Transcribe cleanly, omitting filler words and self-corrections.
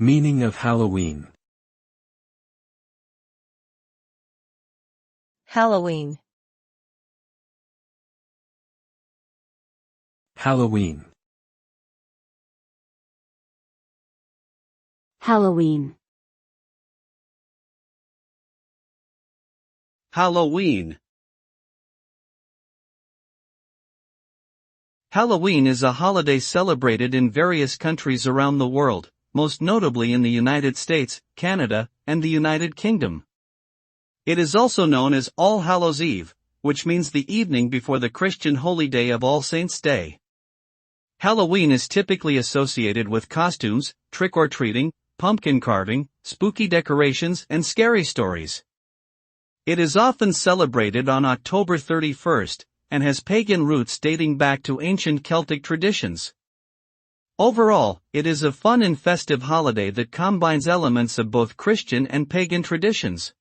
Meaning of Halloween. Halloween. Halloween. Halloween. Halloween. Halloween is a holiday celebrated in various countries around the world, most notably in the United States, Canada, and the United Kingdom. It is also known as All Hallows' Eve, which means the evening before the Christian holy day of All Saints' Day. Halloween is typically associated with costumes, trick-or-treating, pumpkin carving, spooky decorations, and scary stories. It is often celebrated on October 31st, and has pagan roots dating back to ancient Celtic traditions. Overall, it is a fun and festive holiday that combines elements of both Christian and pagan traditions.